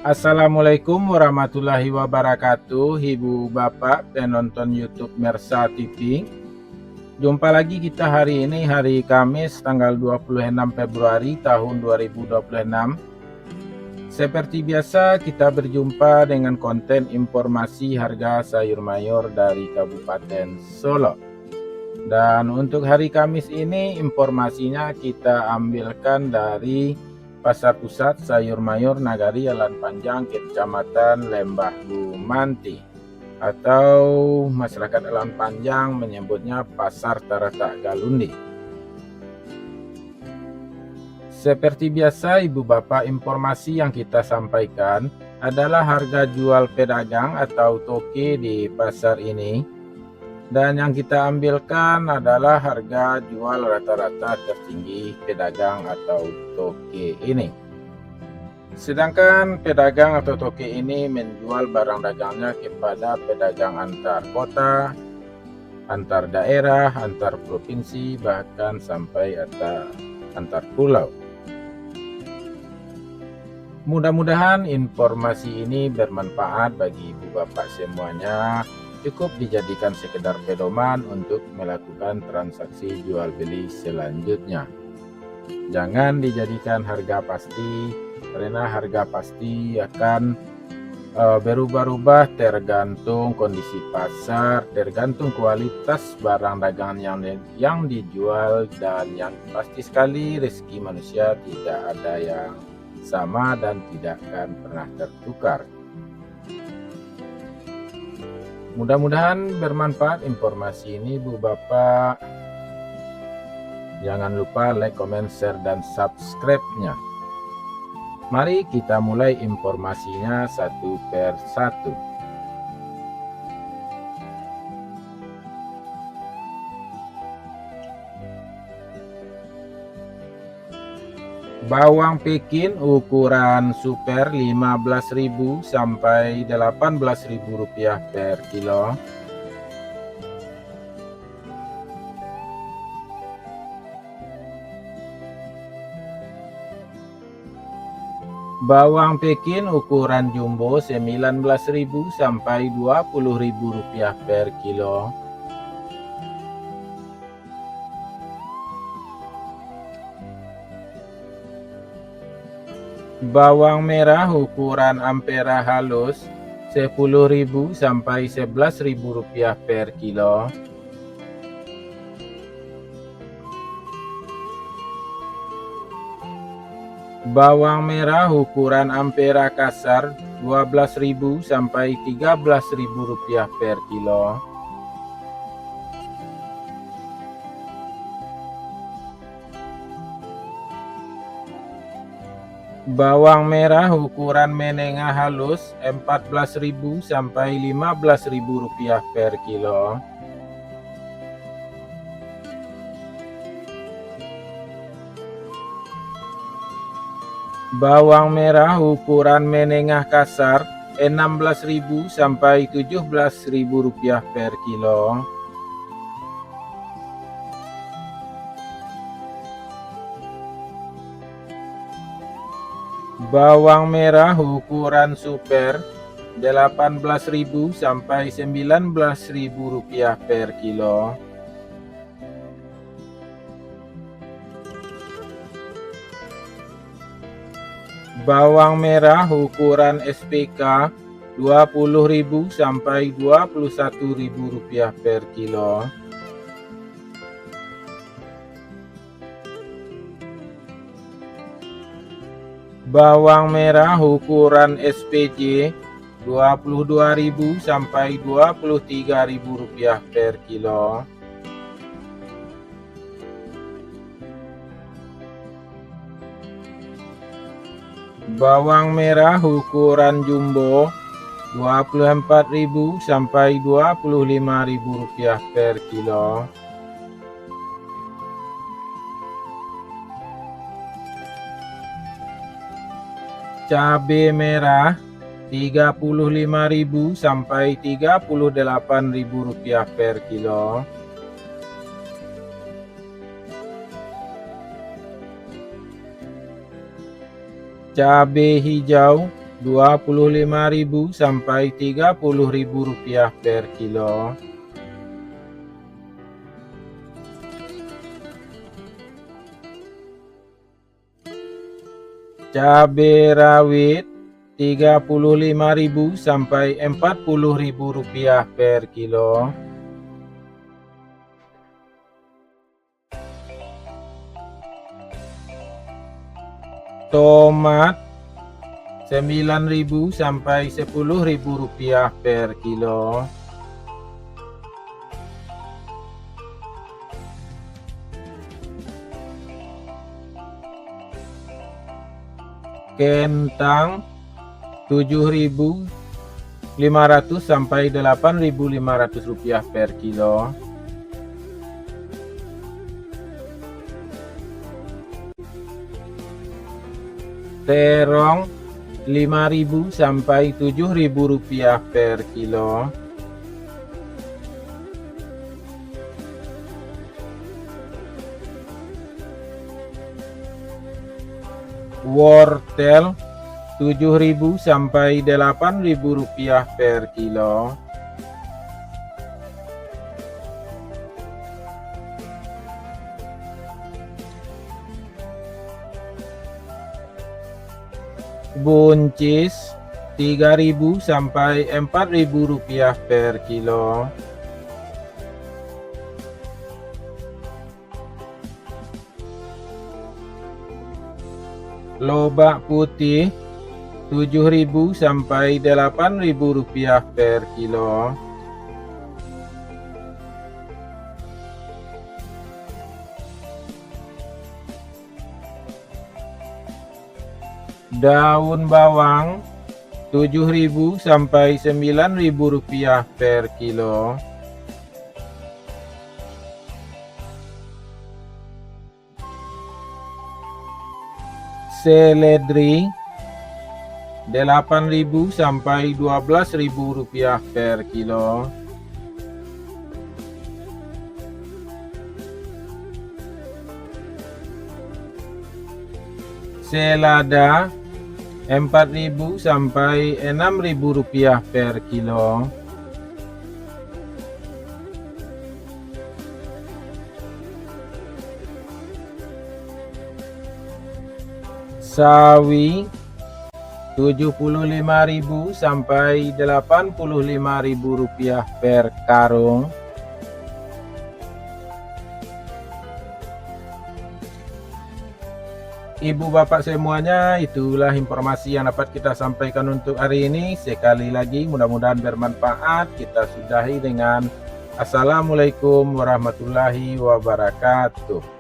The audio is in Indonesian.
Assalamualaikum warahmatullahi wabarakatuh, Ibu Bapak penonton YouTube Mersa TV. Jumpa lagi kita hari ini, hari Kamis tanggal 26 Februari tahun 2026. Seperti biasa kita berjumpa dengan konten informasi harga sayur mayur dari Kabupaten Solo. Dan untuk hari Kamis ini informasinya kita ambilkan dari Pasar Pusat Sayur Mayur Nagari Jalan Panjang, Kecamatan Lembah Gumanti, atau masyarakat Jalan Panjang menyebutnya Pasar Taratak Galundi. Seperti biasa Ibu Bapak, informasi yang kita sampaikan adalah harga jual pedagang atau toke di pasar ini. Dan yang kita ambilkan adalah harga jual rata-rata tertinggi pedagang atau toke ini. Sedangkan pedagang atau toke ini menjual barang dagangnya kepada pedagang antar kota, antar daerah, antar provinsi, bahkan sampai antar pulau. Mudah-mudahan informasi ini bermanfaat bagi Ibu Bapak semuanya. Cukup dijadikan sekedar pedoman untuk melakukan transaksi jual beli selanjutnya. Jangan dijadikan harga pasti, karena harga pasti akan berubah-ubah tergantung kondisi pasar, tergantung kualitas barang dagangan yang dijual, dan yang pasti sekali rezeki manusia tidak ada yang sama dan tidak akan pernah tertukar. Mudah-mudahan bermanfaat informasi ini Bu Bapak. Jangan lupa like, comment, share, dan subscribe-nya. Mari kita mulai informasinya satu per satu. Bawang Pekin ukuran super 15.000 sampai 18.000 rupiah per kilo. Bawang Pekin ukuran jumbo 19.000 sampai 20.000 rupiah per kilo. Bawang merah ukuran ampera halus 10.000 sampai 11.000 rupiah per kilo. Bawang merah ukuran ampera kasar 12.000 sampai 13.000 rupiah per kilo. Bawang merah ukuran menengah halus 14.000 sampai 15.000 rupiah per kilo. Bawang merah ukuran menengah kasar 16.000 sampai 17.000 rupiah per kilo. Bawang merah ukuran super 18.000 sampai 19.000 rupiah per kilo. Bawang merah ukuran SPK 20.000 sampai 21.000 rupiah per kilo. Bawang merah ukuran SPJ 22.000 sampai 23.000 rupiah per kilo. Bawang merah ukuran jumbo 24.000 sampai 25.000 rupiah per kilo. Cabai merah 35.000 sampai 38.000 rupiah per kilo. Cabai hijau Rp25.000 sampai Rp30.000 per kilo. Cabai rawit Rp35.000 sampai Rp40.000 per kilo. Tomat Rp9.000 sampai Rp10.000 per kilo. Kentang Rp7.500 sampai Rp8.500 per kilo. Terong Rp5.000 sampai Rp7.000 per kilo. Wortel Rp7.000 sampai Rp8.000 per kilo. Buncis Rp3.000 sampai Rp4.000 per kilo. Lobak putih Rp7.000 sampai Rp8.000 per kilo. Daun bawang Rp7.000 sampai Rp9.000 per kilo. Seledri Rp8.000 sampai Rp12.000 per kilo. Selada Rp4.000 sampai Rp6.000 per kilo. Sawi Rp75.000 sampai Rp85.000 per karung. Ibu bapak semuanya, itulah informasi yang dapat kita sampaikan untuk hari ini. Sekali lagi mudah-mudahan bermanfaat. Kita sudahi dengan Assalamualaikum warahmatullahi wabarakatuh.